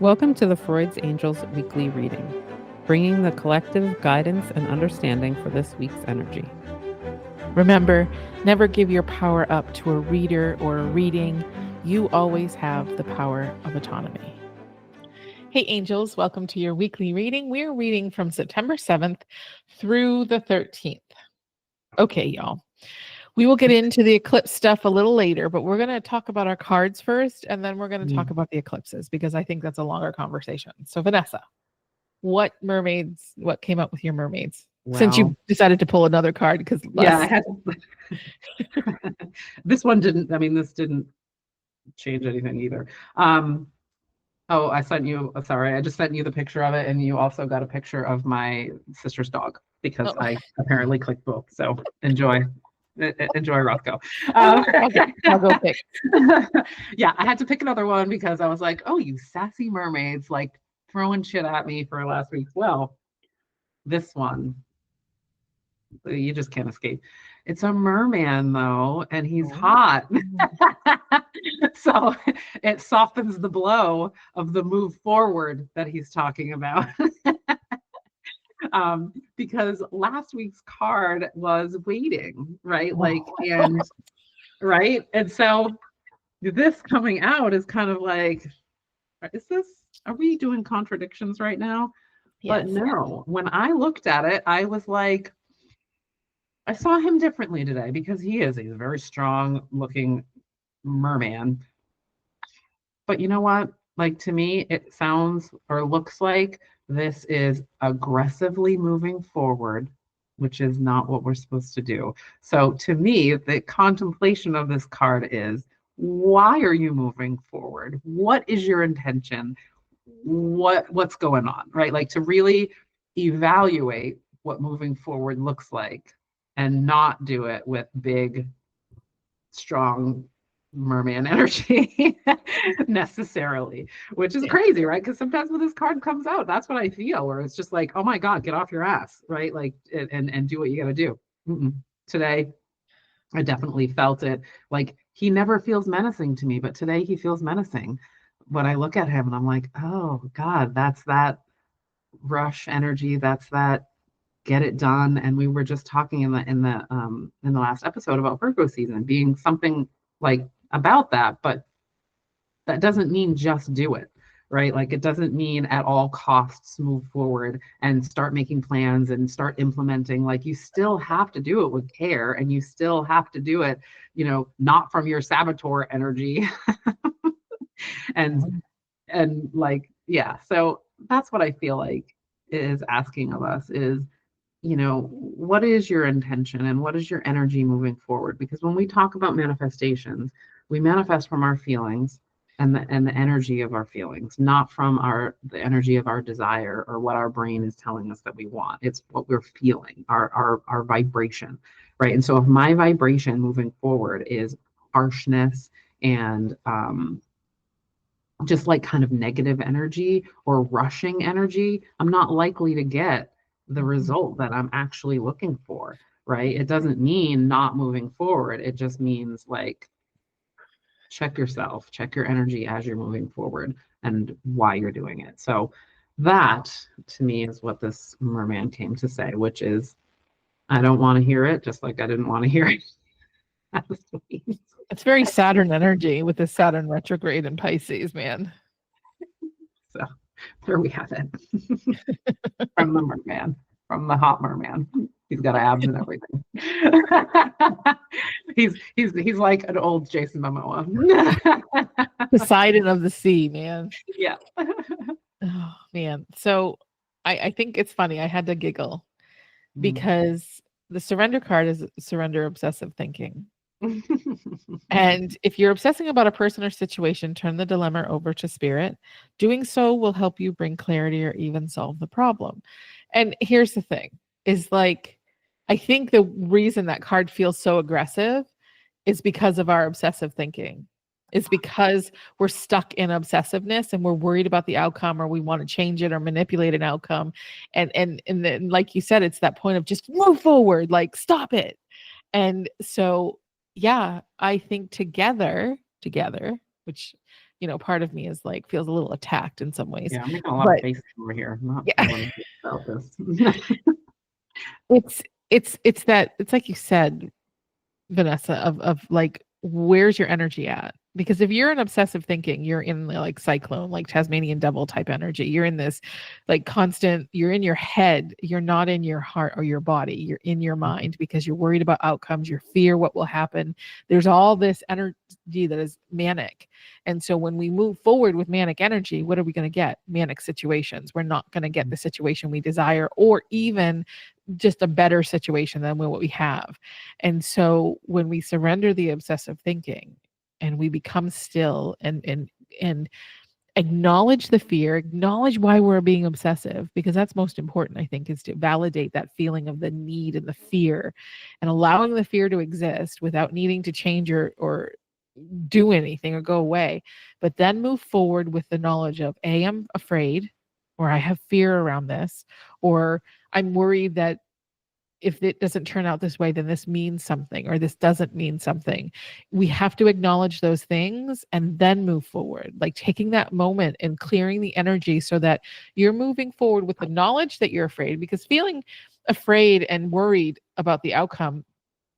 Welcome to the Freud's Angels weekly reading, bringing the collective guidance and understanding for this week's energy. Remember, never give your power up to a reader or a reading. You always have the power of autonomy. Hey, angels, welcome to your weekly reading. We're reading from September 7th through the 13th. Okay, y'all. We will get into the eclipse stuff a little later, but we're going to talk about our cards first, and then we're going to talk about the eclipses because I think that's a longer conversation. So, Vanessa, what came up with your mermaids? Since you decided to pull another card because I had this didn't change anything either. I sent you, sorry, I just sent you the picture of it, and you also got a picture of my sister's dog because I apparently clicked both. So enjoy Roscoe. I'll go pick. Yeah, I had to pick another one because I was like, oh, you sassy mermaids, like throwing shit at me for last week. Well, this one, you just can't escape. It's a merman though, and he's hot. So it softens the blow of the move forward that he's talking about. Because last week's card was waiting, right? And so this coming out is kind of like, are we doing contradictions right now? Yes. But no, when I looked at it, I was like, I saw him differently today because he's a very strong looking merman. But you know what? Like, to me, it sounds or looks like this is aggressively moving forward, which is not what we're supposed to do. So to me, the contemplation of this card is, why are you moving forward? What is your intention? What's going on, right? Like, to really evaluate what moving forward looks like and not do it with big, strong merman energy necessarily, which is crazy, right? Because sometimes when this card comes out, that's what I feel, where it's just like, oh my God, get off your ass, right? Like, and do what you got to do. Today, I definitely felt it. Like, he never feels menacing to me, but today he feels menacing. When I look at him and I'm like, oh God, that's that rush energy. That's that get it done. And we were just talking in the last episode about Virgo season being something like about that, but that doesn't mean just do it, right? Like, it doesn't mean at all costs move forward and start making plans and start implementing. Like, you still have to do it with care, and you still have to do it, not from your saboteur energy. and like, yeah, so that's what I feel like is asking of us is, what is your intention and what is your energy moving forward? Because when we talk about manifestations, we manifest from our feelings and the energy of our feelings, not from the energy of our desire or what our brain is telling us that we want. It's what we're feeling, our vibration, right? And so if my vibration moving forward is harshness and just like kind of negative energy or rushing energy, I'm not likely to get the result that I'm actually looking for, right? It doesn't mean not moving forward. It just means, like, check yourself, check your energy as you're moving forward and why you're doing it. So that, to me, is what this merman came to say, which is, I don't want to hear it, just like I didn't want to hear it. It's very Saturn energy with the Saturn retrograde in Pisces, man. So there we have it. From the merman, from the hot merman. He's got abs and everything. he's like an old Jason Momoa. Poseidon of the sea, man. Yeah. Oh man. So I think it's funny. I had to giggle because the surrender card is surrender obsessive thinking. And if you're obsessing about a person or situation, turn the dilemma over to spirit. Doing so will help you bring clarity or even solve the problem. And here's the thing is, like, I think the reason that card feels so aggressive is because of our obsessive thinking. It's because we're stuck in obsessiveness and we're worried about the outcome, or we want to change it or manipulate an outcome. And then, like you said, it's that point of just move forward, like stop it. And so, yeah, I think together, which part of me is like feels a little attacked in some ways. Yeah, I'm making a lot of But faces over here. I'm not yeah, feeling good about this. it's that, it's like you said, Vanessa, of like, where's your energy at? Because if you're in obsessive thinking, you're in the like cyclone, like Tasmanian devil type energy. You're in this like constant, you're in your head, you're not in your heart or your body, you're in your mind because you're worried about outcomes, you fear what will happen. There's all this energy that is manic. And so when we move forward with manic energy, what are we going to get? Manic situations. We're not going to get the situation we desire, or even just a better situation than what we have. And so when we surrender the obsessive thinking and we become still and acknowledge the fear, acknowledge why we're being obsessive, because that's most important, I think, is to validate that feeling of the need and the fear, and allowing the fear to exist without needing to change or do anything or go away, but then move forward with the knowledge of, A, I'm afraid, or I have fear around this, or I'm worried that if it doesn't turn out this way, then this means something, or this doesn't mean something. We have to acknowledge those things and then move forward, like taking that moment and clearing the energy so that you're moving forward with the knowledge that you're afraid, because feeling afraid and worried about the outcome,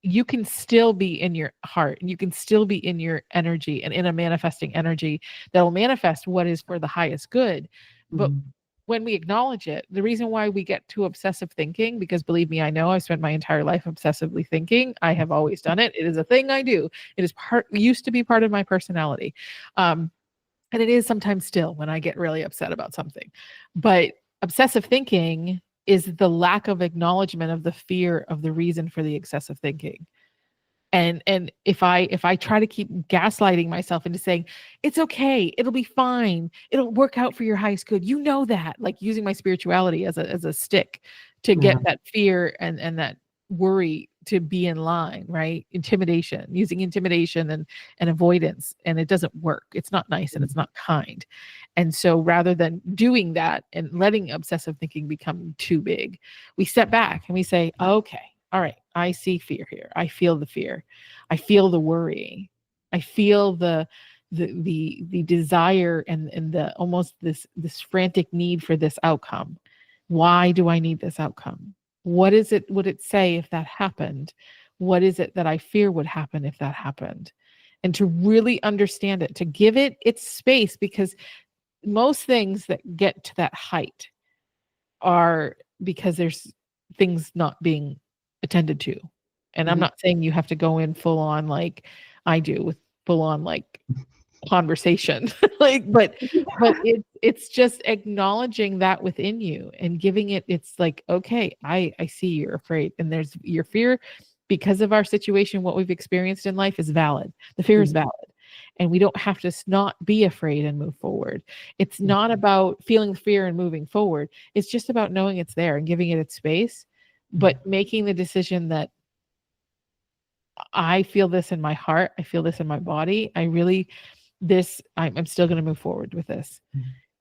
you can still be in your heart and you can still be in your energy and in a manifesting energy that will manifest what is for the highest good. But when we acknowledge it, the reason why we get to obsessive thinking, because believe me, I know I've spent my entire life obsessively thinking. I have always done it. It is a thing I do. It is used to be part of my personality. And it is sometimes still when I get really upset about something. But obsessive thinking is the lack of acknowledgement of the fear of the reason for the excessive thinking. And if I try to keep gaslighting myself into saying it's okay, it'll be fine, it'll work out for your highest good, that, like using my spirituality as a stick to get that fear and that worry to be in line, right? Intimidation, using intimidation and avoidance, and it doesn't work. It's not nice and it's not kind. And so rather than doing that and letting obsessive thinking become too big, we step back and we say, okay, all right, I see fear here. I feel the fear. I feel the worry. I feel the desire and the almost this frantic need for this outcome. Why do I need this outcome? What is it would it say if that happened? What is it that I fear would happen if that happened? And to really understand it, to give it its space, because most things that get to that height are because there's things not being attended to. And I'm not saying you have to go in full on like I do, with full on like conversation, like, but it's just acknowledging that within you and giving it, it's like, okay, I see you're afraid, and there's your fear because of our situation, what we've experienced in life is valid. The fear is valid. And we don't have to not be afraid and move forward. It's not about feeling fear and moving forward. It's just about knowing it's there and giving it its space, but making the decision that I feel this in my heart. I feel this in my body. I'm still going to move forward with this.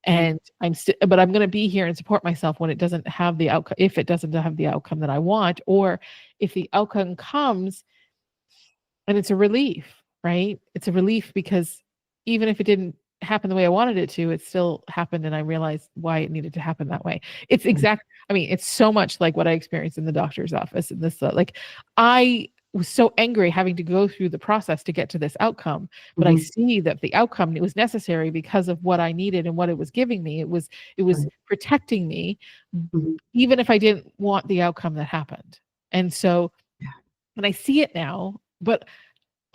And but I'm going to be here and support myself when it doesn't have the outcome, if it doesn't have the outcome that I want, or if the outcome comes and it's a relief, right? It's a relief because even if it didn't happen the way I wanted it to, it still happened, and I realized why it needed to happen that way. It's it's so much like what I experienced in the doctor's office, and this, like, I was so angry having to go through the process to get to this outcome, but I see that the outcome, it was necessary because of what I needed and what it was giving me. It was protecting me, even if I didn't want the outcome that happened. And so, and I see it now, but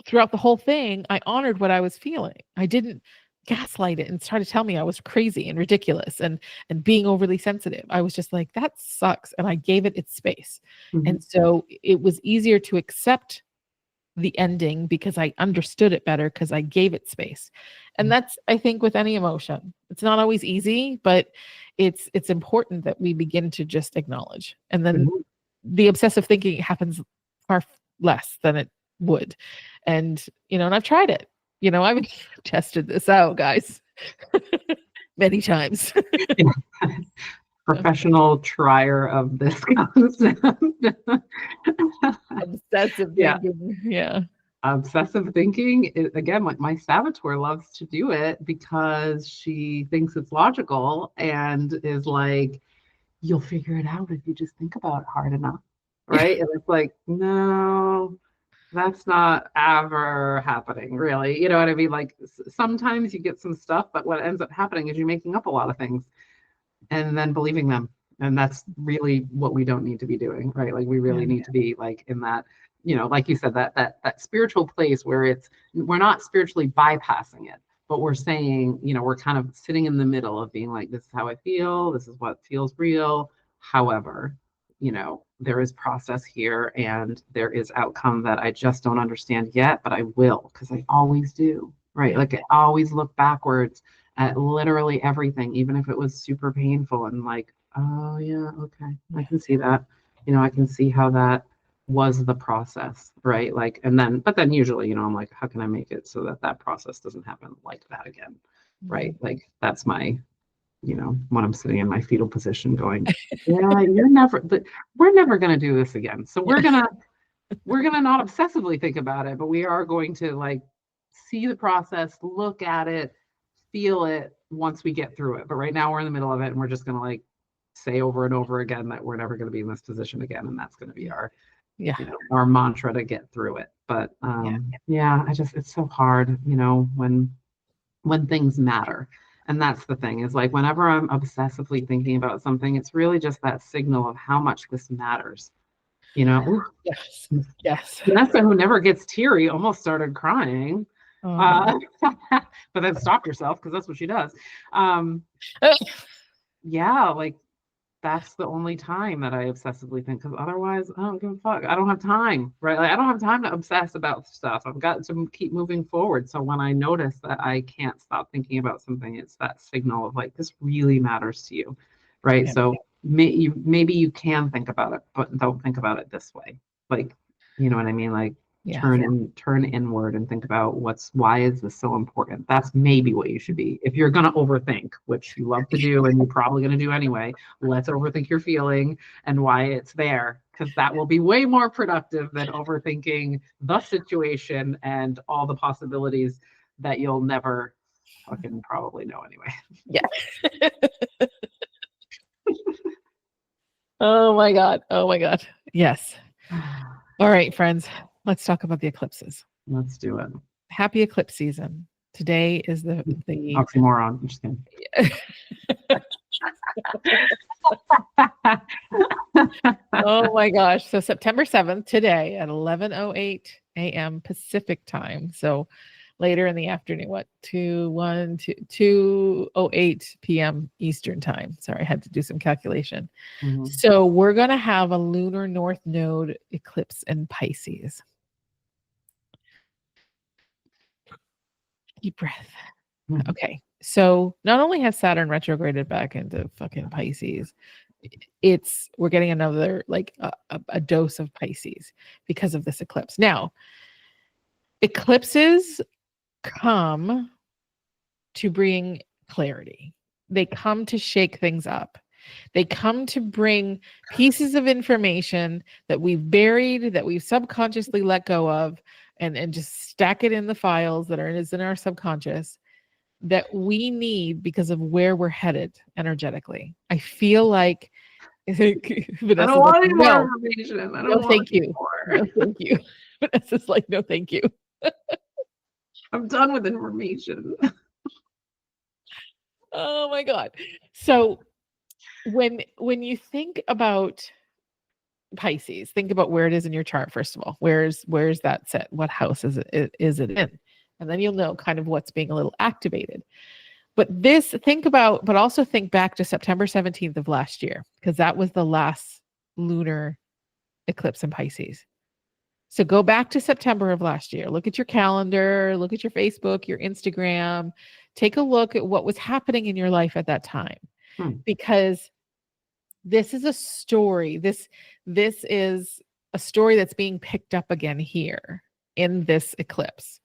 throughout the whole thing, I honored what I was feeling. I didn't gaslight it and try to tell me I was crazy and ridiculous and being overly sensitive. I was just like, that sucks. And I gave it its space. And so it was easier to accept the ending because I understood it better, because I gave it space. And that's, I think, with any emotion, it's not always easy, but it's important that we begin to just acknowledge. And then the obsessive thinking happens far less than it would. And, and I've tried it. I've tested this out, guys, many times. Professional trier of this concept. Obsessive thinking. Yeah. obsessive thinking, again, like my saboteur loves to do it because she thinks it's logical and is like, you'll figure it out if you just think about it hard enough. Right. And it's like, no, that's not ever happening, really. You know what I mean? Like sometimes you get some stuff, but what ends up happening is you're making up a lot of things and then believing them. And that's really what we don't need to be doing, right? Like we really need to be like in that, like you said, that spiritual place where we're not spiritually bypassing it, but we're saying, we're kind of sitting in the middle of being like, this is how I feel, this is what feels real. However, there is process here and there is outcome that I just don't understand yet, but I will, because I always do, right? Yeah. Like I always look backwards at literally everything, even if it was super painful, and like, oh yeah, okay, I can see that. I can see how that was the process, right? Like, but then usually, I'm like, how can I make it so that that process doesn't happen like that again, right? Like that's my, when I'm sitting in my fetal position going, yeah, we're never gonna do this again. So we're gonna not obsessively think about it, but we are going to like see the process, look at it, feel it once we get through it. But right now we're in the middle of it and we're just going to like say over and over again that we're never going to be in this position again. And that's going to be our, our mantra to get through it. But it's so hard, when things matter. And that's the thing is like, whenever I'm obsessively thinking about something, it's really just that signal of how much this matters. Yes. Yes. Vanessa, who never gets teary, almost started crying. But then stopped herself because that's what she does. Yeah, like that's the only time that I obsessively think, because otherwise I don't give a fuck. I don't have time, right? Like I don't have time to obsess about stuff. I've got to keep moving forward. So when I notice that I can't stop thinking about something, it's that signal of like, this really matters to you, right? So maybe you can think about it, but don't think about it this way. Like, you know what I mean? Like turn inward and think about why is this so important? That's maybe what you should be. If you're going to overthink, which you love to do and you're probably going to do anyway, let's overthink your feeling and why it's there, because that will be way more productive than overthinking the situation and all the possibilities that you'll never fucking probably know anyway. Yeah. Oh my God. Oh my God. Yes. All right, friends. Let's talk about the eclipses. Let's do it. Happy eclipse season. Today is the oxymoron. I'm just kidding. Oh my gosh. So September 7th, today at 11:08 a.m. Pacific time. So later in the afternoon, 2:08 p.m. Eastern time. Sorry, I had to do some calculation. Mm-hmm. So we're going to have a lunar north node eclipse in Pisces. Deep breath. Mm-hmm. Okay. So not only has Saturn retrograded back into fucking Pisces, we're getting another like a dose of Pisces because of this eclipse. Now, eclipses come to bring clarity. They come to shake things up. They come to bring pieces of information that we've buried, that we've subconsciously let go of, and just stack it in the files that is in our subconscious that we need because of where we're headed energetically. I feel like Vanessa's I don't want any more information. I don't want thank you. No, thank you. Vanessa's like, no, thank you. I'm done with information. Oh my God. So when you think about Pisces, think about where it is in your chart, first of all. Where's that set? What house is it in? And then you'll know kind of what's being a little activated. But also think back to September 17th of last year, because that was the last lunar eclipse in Pisces. So go back to September of last year. Look at your calendar, look at your Facebook, your Instagram. Take a look at what was happening in your life at that time. Because this is a story. This is a story that's being picked up again here in this eclipse.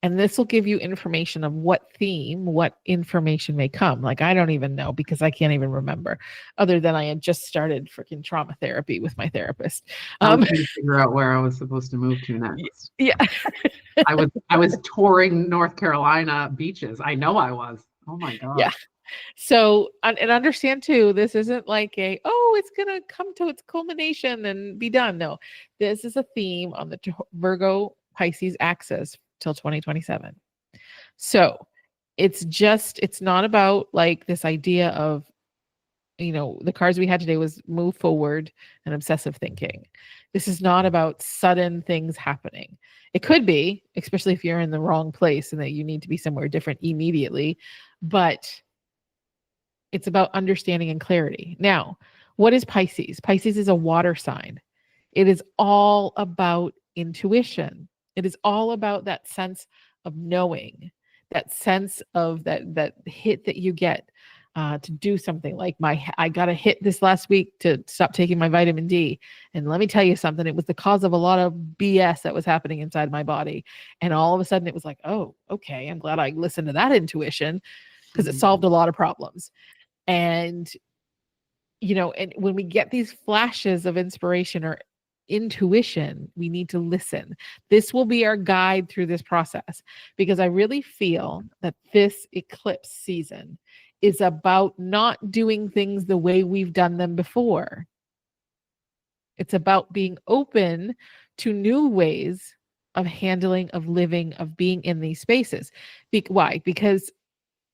And this will give you information of what information may come. Like, I don't even know because I can't even remember, other than I had just started freaking trauma therapy with my therapist. I was trying to figure out where I was supposed to move to next. Yeah. I was touring North Carolina beaches. I know I was. Oh my God. Yeah. So, and understand too, this isn't like it's going to come to its culmination and be done. No, this is a theme on the Virgo Pisces axis till 2027. So it's not about like this idea of, the cards we had today was move forward and obsessive thinking. This is not about sudden things happening. It could be, especially if you're in the wrong place and that you need to be somewhere different immediately, but it's about understanding and clarity. Now, what is Pisces? Pisces is a water sign. It is all about intuition. It is all about that sense of knowing, that sense of that hit that you get to do something. Like I got a hit this last week to stop taking my vitamin D. And let me tell you something, it was the cause of a lot of BS that was happening inside my body. And all of a sudden it was like, oh, okay, I'm glad I listened to that intuition because it solved a lot of problems. And, and when we get these flashes of inspiration or intuition, we need to listen. This will be our guide through this process, because I really feel that this eclipse season is about not doing things the way we've done them before. It's about being open to new ways of handling, of living, of being in these spaces. Why? Because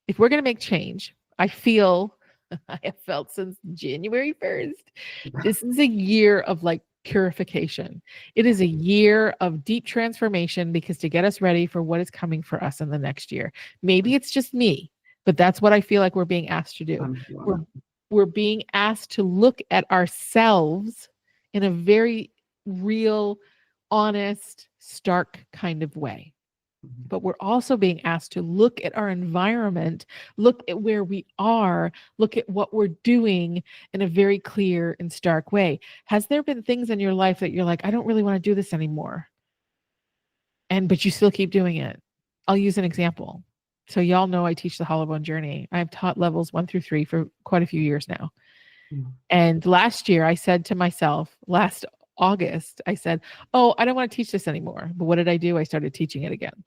if we're going to make change, I have felt since January 1st, this is a year of like purification. It is a year of deep transformation, because to get us ready for what is coming for us in the next year. Maybe it's just me, but that's what I feel like we're being asked to do. We're being asked to look at ourselves in a very real, honest, stark kind of way. But we're also being asked to look at our environment, look at where we are, look at what we're doing in a very clear and stark way. Has there been things in your life that you're like, I don't really want to do this anymore, but you still keep doing it? I'll use an example. So y'all know I teach the Hollow Bone Journey. I've taught levels 1 through 3 for quite a few years now. And last year I said to myself, last August, I said, oh, I don't want to teach this anymore. But what did I do? I started teaching it again.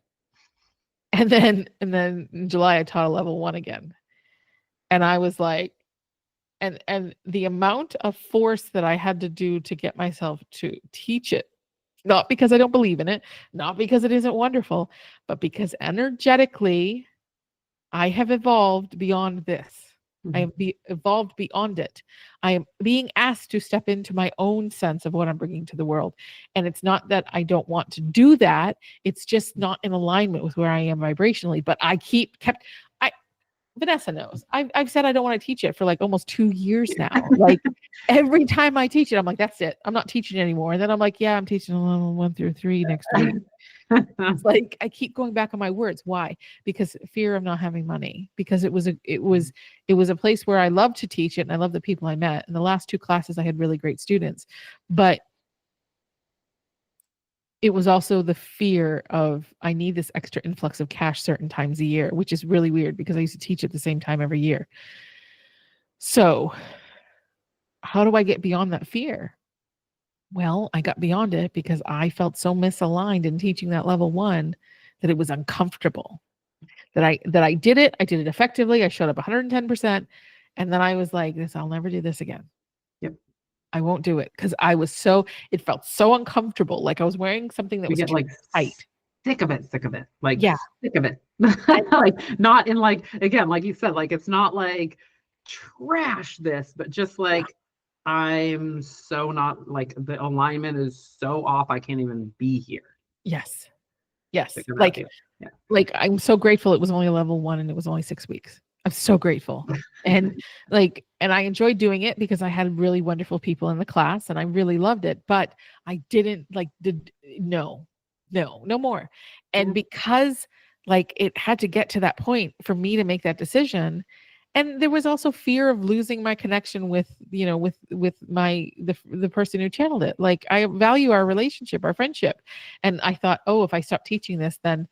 And then in July, I taught a level 1 again. And I was like, and the amount of force that I had to do to get myself to teach it, not because I don't believe in it, not because it isn't wonderful, but because energetically, I have evolved beyond this. I have evolved beyond it. I am being asked to step into my own sense of what I'm bringing to the world. And it's not that I don't want to do that. It's just not in alignment with where I am vibrationally. But Vanessa knows. I've said I don't want to teach it for like almost 2 years now. Like every time I teach it, I'm like, that's it. I'm not teaching anymore. And then I'm like, yeah, I'm teaching level 1 through 3 next week. It's like I keep going back on my words. Why? Because fear of not having money. Because it was a place where I loved to teach it, and I love the people I met. In the last 2 classes, I had really great students, but it was also the fear of I need this extra influx of cash certain times a year, which is really weird because I used to teach at the same time every year. So how do I get beyond that fear? Well, I got beyond it because I felt so misaligned in teaching that level 1 that it was uncomfortable. That I did it effectively. I showed up 110%. And then I was like, I'll never do this again. Yep. I won't do it because it felt so uncomfortable. Like I was wearing something that was too like tight. Sick of it. Like, yeah. Sick of it. Like not in like, again, like you said, like, it's not like trash this, but just like, I'm so not like the alignment is so off. I can't even be here. Yes. Like I'm so grateful it was only a level 1 and it was only 6 weeks. I'm so grateful. And and I enjoyed doing it because I had really wonderful people in the class and I really loved it, but I didn't no more. And because it had to get to that point for me to make that decision. And there was also fear of losing my connection with the person who channeled it. Like I value our relationship, our friendship. And I thought, oh, if I stop teaching this, then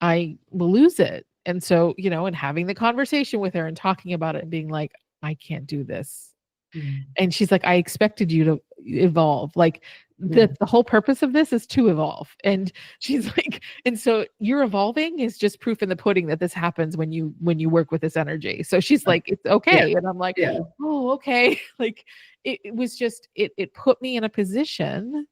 I will lose it. And so, and having the conversation with her and talking about it and being like, I can't do this. And she's like, I expected you to evolve. Like the whole purpose of this is to evolve. And she's like, and so you're evolving is just proof in the pudding that this happens when you work with this energy. So she's like, it's okay. And I'm like, oh, okay. Like it was just, it put me in a position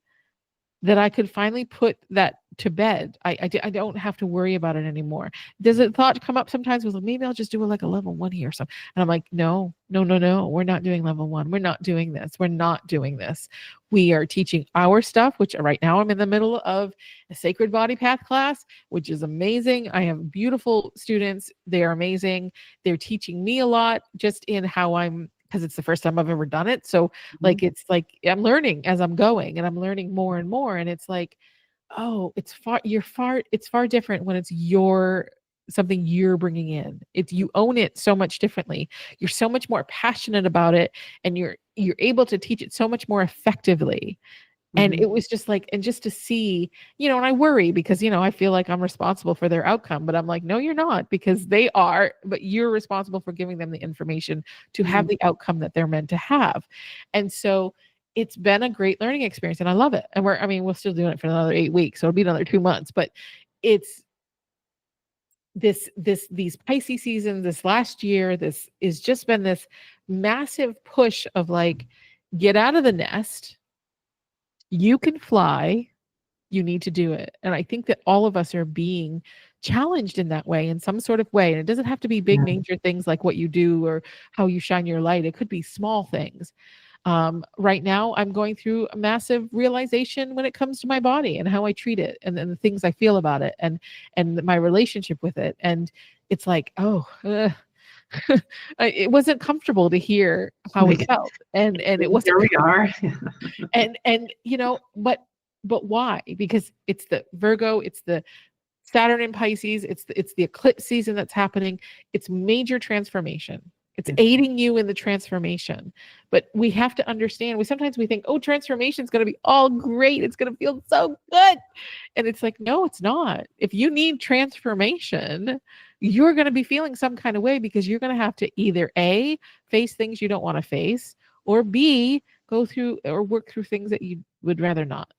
that I could finally put that to bed. I don't have to worry about it anymore. Does a thought come up sometimes with, maybe I'll just do like a level 1 here or something? And I'm like, no, we're not doing level 1. We're not doing this. We're not doing this. We are teaching our stuff, which right now I'm in the middle of a sacred body path class, which is amazing. I have beautiful students. They are amazing. They're teaching me a lot just in how because it's the first time I've ever done it. So like, it's like, I'm learning as I'm going and I'm learning more and more. And it's like, oh, it's far different when it's something you're bringing in. You own it so much differently. You're so much more passionate about it and you're able to teach it so much more effectively. And it was just like, and just to see, and I worry because, I feel like I'm responsible for their outcome, but I'm like, no, you're not, because they are, but you're responsible for giving them the information to have the outcome that they're meant to have. And so it's been a great learning experience and I love it. And we're still doing it for another 8 weeks. So it'll be another 2 months, but it's these Pisces seasons, this last year, this has just been this massive push of like, get out of the nest. You can fly, you need to do it. And I think that all of us are being challenged in that way, in some sort of way. And it doesn't have to be big major things like what you do or how you shine your light. It could be small things. Right now, I'm going through a massive realization when it comes to my body and how I treat it and the things I feel about it and my relationship with it. And it's like, it wasn't comfortable to hear how it felt. And it wasn't. Here we are. and but why? Because it's the Virgo, it's the Saturn in Pisces, it's the eclipse season that's happening. It's major transformation. It's aiding you in the transformation. But we have to understand, sometimes we think, oh, transformation is going to be all great. It's going to feel so good. And it's like, no, it's not. If you need transformation, you're going to be feeling some kind of way because you're going to have to either A, face things you don't want to face, or B, go through or work through things that you would rather not.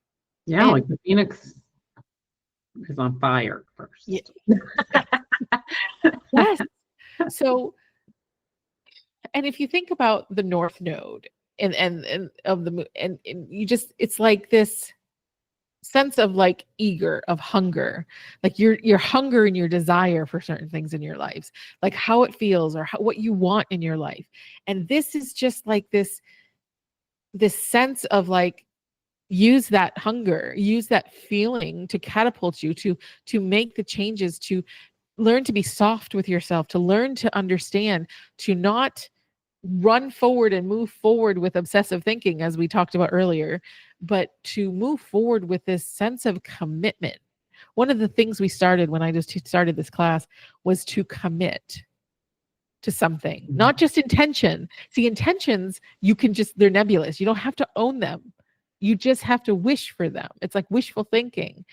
Yeah, like the Phoenix is on fire first. Yeah. Yes. So, and if you think about the North Node and of the moon, and you just, it's like this sense of like of hunger, like your hunger and your desire for certain things in your lives, like how it feels or what you want in your life. And this is just like this sense of like, use that hunger, use that feeling to catapult you to make the changes, to learn to be soft with yourself, to learn to understand, to not run forward and move forward with obsessive thinking, as we talked about earlier, but to move forward with this sense of commitment. One of the things we started when I just started this class was to commit to something, not just intention. See, intentions, they're nebulous. You don't have to own them. You just have to wish for them. It's like wishful thinking.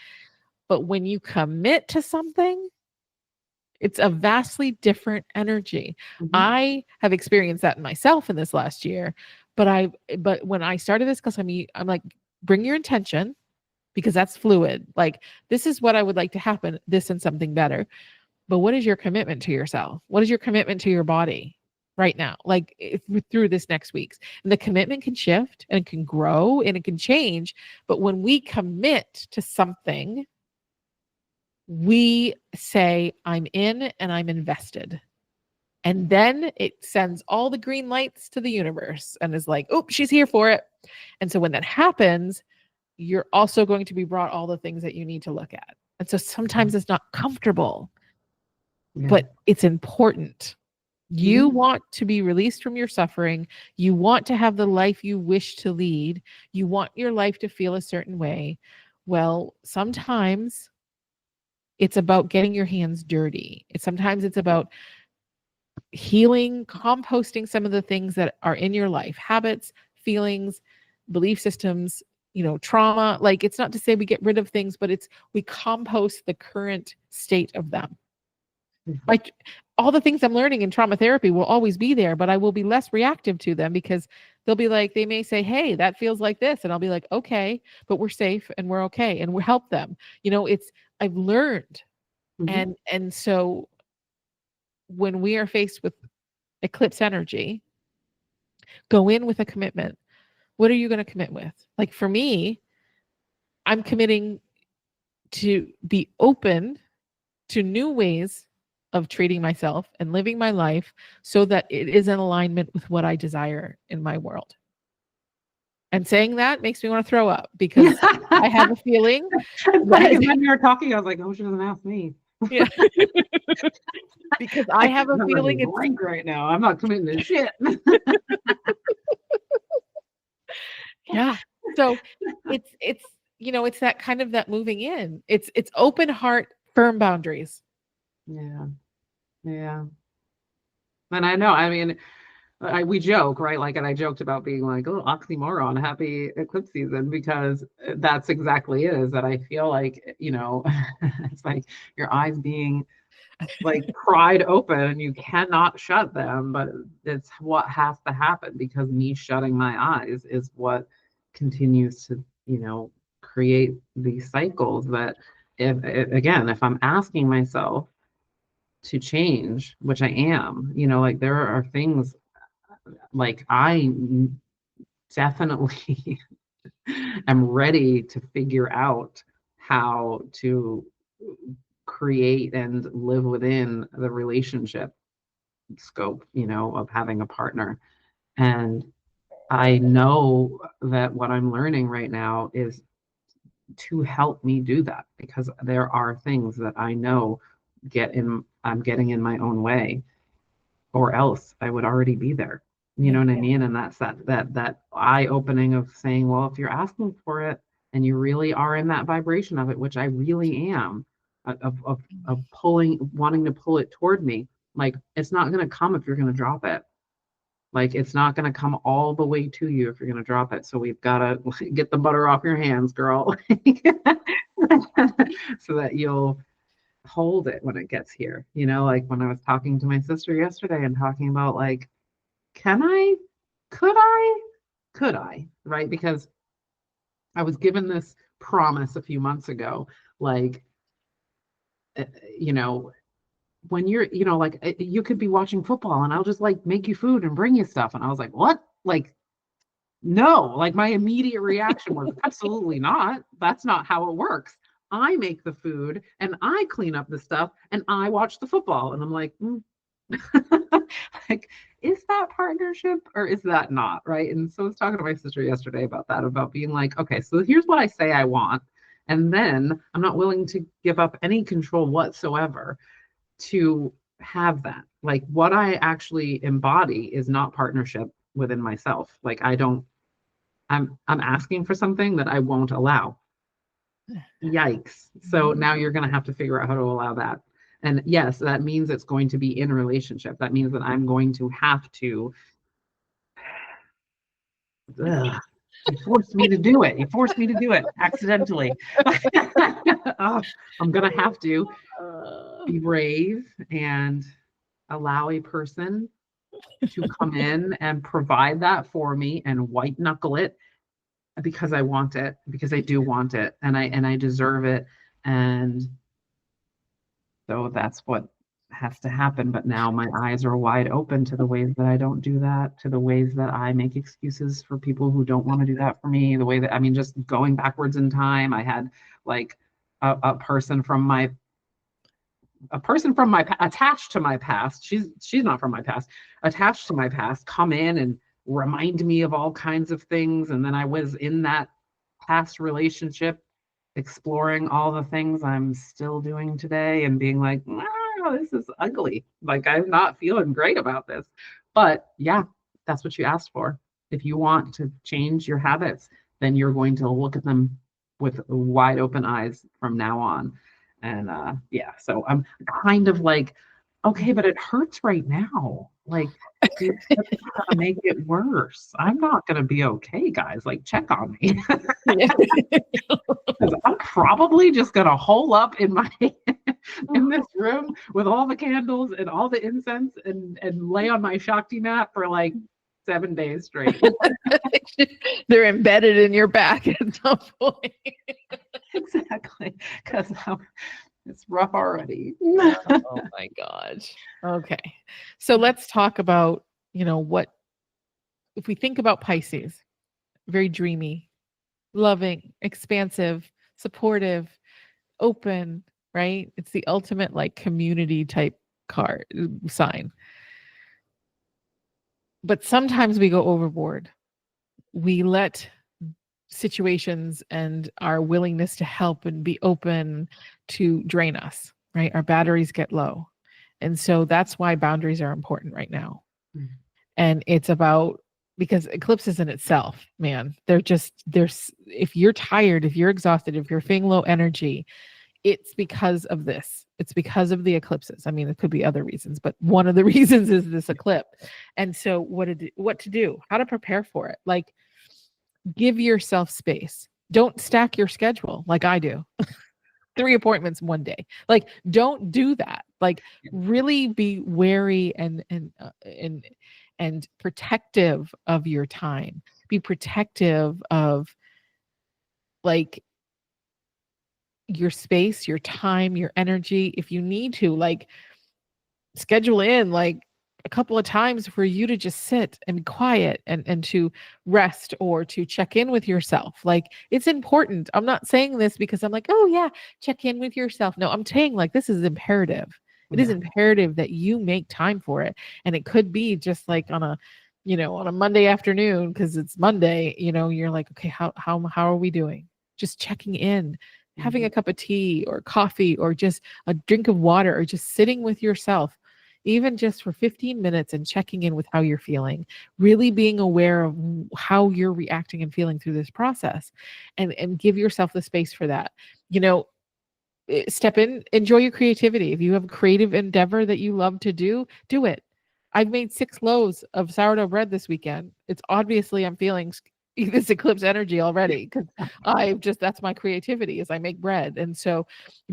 But when you commit to something, it's a vastly different energy. I have experienced that in myself in this last year. But when I started this class, I'm like, bring your intention, because that's fluid. Like, this is what I would like to happen, this and something better. But what is your commitment to yourself? What is your commitment to your body right now? Like, through this next week's, and the commitment can shift and it can grow and it can change. But when we commit to something, we say, I'm in and I'm invested. And then it sends all the green lights to the universe and is like, oh, she's here for it. And so when that happens, you're also going to be brought all the things that you need to look at. And so sometimes it's not comfortable, but it's important. You want to be released from your suffering. You want to have the life you wish to lead. You want your life to feel a certain way. Well, sometimes it's about getting your hands dirty. Sometimes it's about healing, composting some of the things that are in your life, habits, feelings, belief systems, trauma. Like, it's not to say we get rid of things, but we compost the current state of them. Like, all the things I'm learning in trauma therapy will always be there, but I will be less reactive to them, because they'll be like, they may say, hey, that feels like this. And I'll be like, okay, but we're safe and we're okay. And we'll help them. I've learned. And so when we are faced with eclipse energy, go in with a commitment. What are you going to commit with? Like, for me, I'm committing to be open to new ways of treating myself and living my life so that it is in alignment with what I desire in my world. And saying that makes me want to throw up, because I have a feeling. When you were talking, I was like, oh, she doesn't ask me. Yeah. Because I have a feeling it's blank right now. I'm not committing to shit. Yeah. So it's that kind of that moving in. It's open heart, firm boundaries. Yeah. Yeah. And I know, I mean, we joke, right? Like, and I joked about being like, oh, oxymoron, happy eclipse season, because that's exactly it, is that I feel like, it's like your eyes being like pried open and you cannot shut them, but it's what has to happen, because me shutting my eyes is what continues to, create these cycles that if I'm asking myself to change, which I am, like there are things like I definitely am ready to figure out how to create and live within the relationship scope, of having a partner. And I know that what I'm learning right now is to help me do that, because there are things that I know I'm getting in my own way, or else I would already be there. You know what I mean? And that's that eye opening of saying, well, if you're asking for it and you really are in that vibration of it, which I really am, of wanting to pull it toward me, like, it's not going to come if you're going to drop it. Like, it's not going to come all the way to you if you're going to drop it. So we've got to get the butter off your hands, girl, so that you'll hold it when it gets here. Like when I was talking to my sister yesterday and talking about, like, could I, right? Because I was given this promise a few months ago, like, uh, you know, when you're, like, you could be watching football and I'll just like make you food and bring you stuff. And I was like, what? Like, no, like my immediate reaction was absolutely not. That's not how it works. I make the food and I clean up the stuff and I watch the football. And I'm like, like, is that partnership or is that not? Right. And so I was talking to my sister yesterday about that, about being like, okay, so here's what I say I want. And then I'm not willing to give up any control whatsoever to have that. Like, what I actually embody is not partnership within myself. Like, I'm asking for something that I won't allow. Yikes. So now you're going to have to figure out how to allow that. And yes, that means it's going to be in relationship. That means that I'm going to have to, you forced me to do it. You forced me to do it accidentally. I'm going to have to be brave and allow a person to come in and provide that for me and white knuckle it, because I want it, because I do want it, and I deserve it. And so that's what has to happen. But now my eyes are wide open to the ways that I don't do that, to the ways that I make excuses for people who don't want to do that for me, the way that, I mean, just going backwards in time, I had like a person from my attached to my past, she's not from my past, attached to my past, come in and remind me of all kinds of things. And then I was in that past relationship exploring all the things I'm still doing today and being like, wow, this is ugly. Like, I'm not feeling great about this. But yeah, that's what you asked for. If you want to change your habits, then you're going to look at them with wide open eyes from now on. And yeah, so I'm kind of like okay, but it hurts right now. Like, that's gonna make it worse. I'm not gonna be okay, guys. Like, check on me. Yeah. 'Cause I'm probably just gonna hole up in my in this room with all the candles and all the incense and lay on my Shakti mat for like 7 days straight. They're embedded in your back at some point. Exactly, because it's rough already. Oh my gosh. Okay. So let's talk about, what if we think about Pisces, very dreamy, loving, expansive, supportive, open, right? It's the ultimate like community type card sign. But sometimes we go overboard. We let situations and our willingness to help and be open to drain us, right? Our batteries get low. And so that's why boundaries are important right now. Mm. And it's about, because eclipses in itself, man, there's if you're tired, if you're exhausted, if you're feeling low energy, it's because of this. It's because of the eclipses. I mean, it could be other reasons, but one of the reasons is this eclipse. And so what to do, how to prepare for it. Like, give yourself space. Don't stack your schedule like I do. 3 appointments in one day. Like, don't do that. Like, really be wary and protective of your time. Be protective of like your space, your time, your energy. If you need to, like, schedule in like a couple of times for you to just sit and be quiet and to rest or to check in with yourself. Like, it's important. I'm not saying this because I'm like, oh yeah, check in with yourself. No, I'm saying like this is imperative. It is imperative that you make time for it. And it could be just like on a Monday afternoon, because it's Monday, you're like, okay, how are we doing? Just checking in, having a cup of tea or coffee or just a drink of water or just sitting with yourself, even just for 15 minutes and checking in with how you're feeling, really being aware of how you're reacting and feeling through this process, and give yourself the space for that. Step in, enjoy your creativity. If you have a creative endeavor that you love to do it. I've made 6 loaves of sourdough bread this weekend. It's obviously I'm feeling this eclipse energy already, because that's my creativity, is I make bread. And so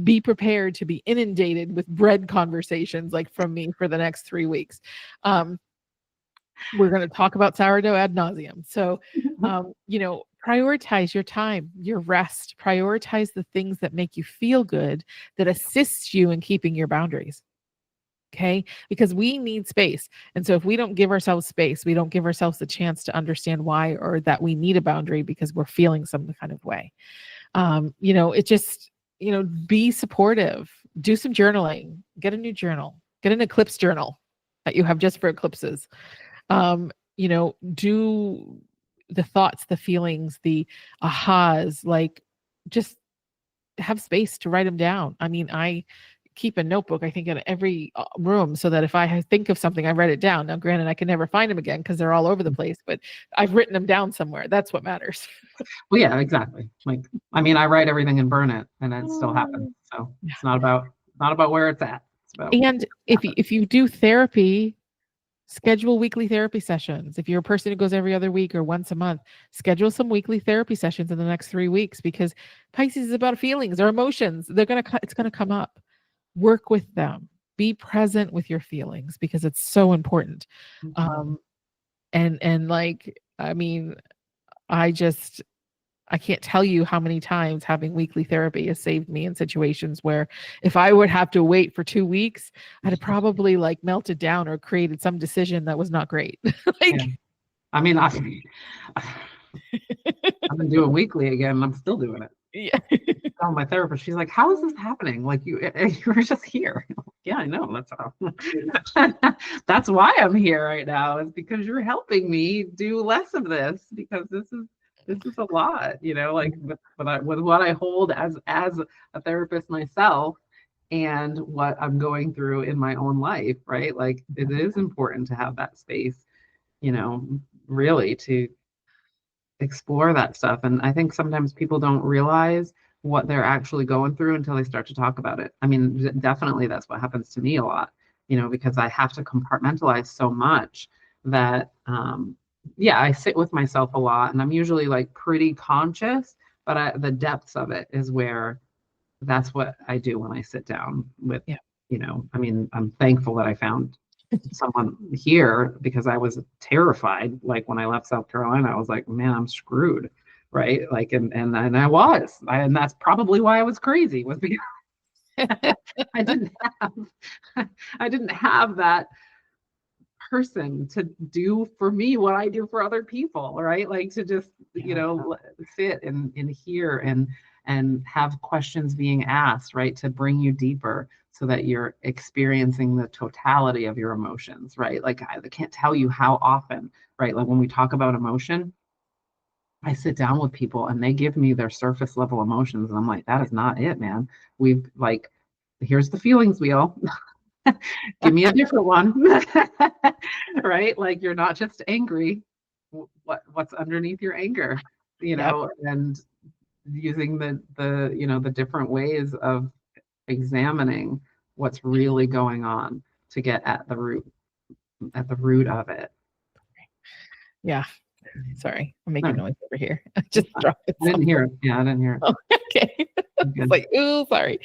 be prepared to be inundated with bread conversations like from me for the next 3 weeks. We're going to talk about sourdough ad nauseum. So, prioritize your time, your rest, prioritize the things that make you feel good, that assists you in keeping your boundaries. Okay. Because we need space. And so if we don't give ourselves space, we don't give ourselves the chance to understand why, or that we need a boundary because we're feeling some kind of way. It just, be supportive, do some journaling, get a new journal, get an eclipse journal that you have just for eclipses. Do the thoughts, the feelings, the ahas, like, just have space to write them down. I mean, I keep a notebook, I think, in every room, so that if I think of something, I write it down. Now, granted, I can never find them again because they're all over the place, but I've written them down somewhere. That's what matters. Well, yeah, exactly. Like, I mean, I write everything and burn it, and it still happens. So it's not about where it's at. It's about And if you do therapy, schedule weekly therapy sessions. If you're a person who goes every other week or once a month, schedule some weekly therapy sessions in the next 3 weeks, because Pisces is about feelings or emotions. It's going to come up. Work with them. Be present with your feelings, because it's so important. And like, I mean, I can't tell you how many times having weekly therapy has saved me in situations where if I would have to wait for 2 weeks, I'd have probably like melted down or created some decision that was not great. I mean, I've been doing weekly again, and I'm still doing it. Yeah. Oh, my therapist, she's like, how is this happening? Like, you were just here. Yeah, I know. That's how. That's why I'm here right now, is because you're helping me do less of this, because this is a lot, like with what I hold as a therapist myself, and what I'm going through in my own life, right? Like, it is important to have that space, really, to explore that stuff. And I think sometimes people don't realize what they're actually going through until they start to talk about it. I mean, definitely that's what happens to me a lot, because I have to compartmentalize so much that, yeah, I sit with myself a lot, and I'm usually like pretty conscious, but the depths of it is where that's what I do when I sit down with, Yeah. I mean, I'm thankful that I found someone here, because I was terrified. Like when I left South Carolina, I was like, man, I'm screwed. Right. Like, and that's probably why I was crazy, was because I didn't have that person to do for me what I do for other people, right? Like to just, sit and hear and have questions being asked, right? To bring you deeper so that you're experiencing the totality of your emotions, right? Like I can't tell you how often, right? Like when we talk about emotion, I sit down with people and they give me their surface level emotions. And I'm like, that is not it, man. We've like, here's the feelings wheel. Give me a different one. Right? Like you're not just angry. What's underneath your anger, and using the different ways of examining what's really going on to get at the root of it. Yeah. Sorry, I'm making No. noise over here. I just dropped it. I didn't hear it. Yeah, I didn't hear it. Oh, okay. It's like, ooh, sorry.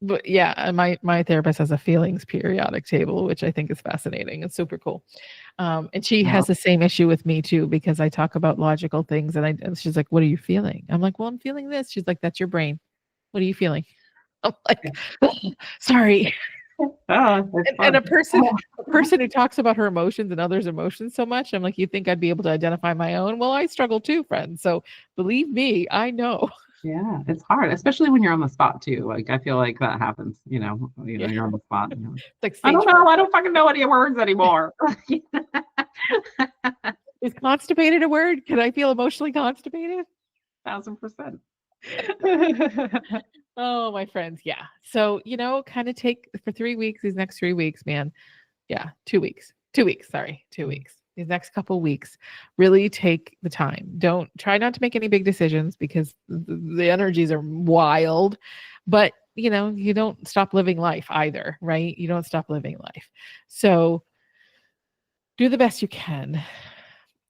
But yeah, my therapist has a feelings periodic table, which I think is fascinating. It's super cool. And she has the same issue with me too, because I talk about logical things and she's like, what are you feeling? I'm like, well, I'm feeling this. She's like, that's your brain. What are you feeling? I'm like, sorry. And a person who talks about her emotions and others' emotions so much, I'm like, you think I'd be able to identify my own? Well, I struggle too, friend. So believe me, I know. Yeah, it's hard, especially when you're on the spot too. Like I feel like that happens, you're on the spot. Like I don't know. I don't fucking know any words anymore. Is constipated a word? Can I feel emotionally constipated? 1000%. Oh, my friends. Yeah. So, kind of take for 3 weeks, these next 3 weeks, man. Yeah. 2 weeks. 2 weeks. Sorry. 2 weeks. These next couple weeks, really take the time. Don't try not to make any big decisions because the energies are wild, but you don't stop living life either, right? You don't stop living life. So do the best you can.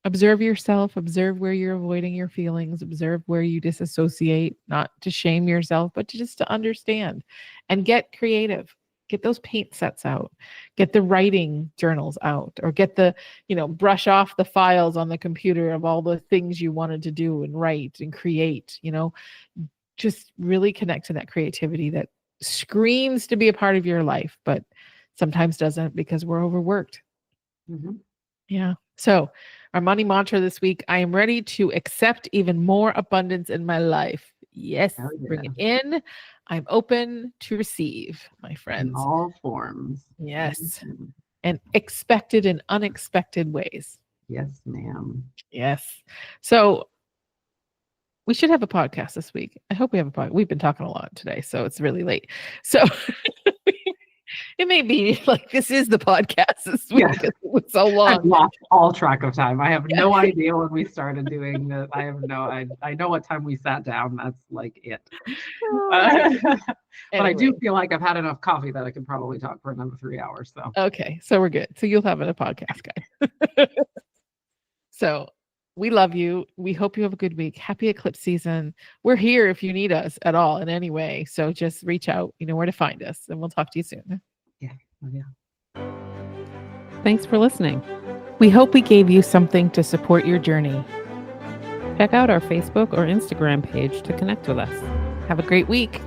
Observe yourself, observe where you're avoiding your feelings, observe where you disassociate, not to shame yourself, but just to understand and get creative. Get those paint sets out, get the writing journals out, or get the, brush off the files on the computer of all the things you wanted to do and write and create, just really connect to that creativity that screams to be a part of your life, but sometimes doesn't because we're overworked. Mm-hmm. Yeah. So our money mantra this week, I am ready to accept even more abundance in my life. Yes, bring it in. I'm open to receive, my friends. In all forms. Yes. Mm-hmm. And expected and unexpected ways. Yes, ma'am. Yes. So we should have a podcast this week. I hope we have a podcast. We've been talking a lot today, so it's really late. So it may be like this is the podcast this week. Yeah. It was so long. I've lost all track of time. I have no idea when we started doing this. I know what time we sat down. That's like it. But I do feel like I've had enough coffee that I can probably talk for another 3 hours. So okay, so we're good. So you'll have a podcast, guys. So we love you. We hope you have a good week. Happy eclipse season. We're here if you need us at all in any way. So just reach out. You know where to find us, and we'll talk to you soon. Yeah. Oh, yeah. Thanks for listening. We hope we gave you something to support your journey. Check out our Facebook or Instagram page to connect with us. Have a great week.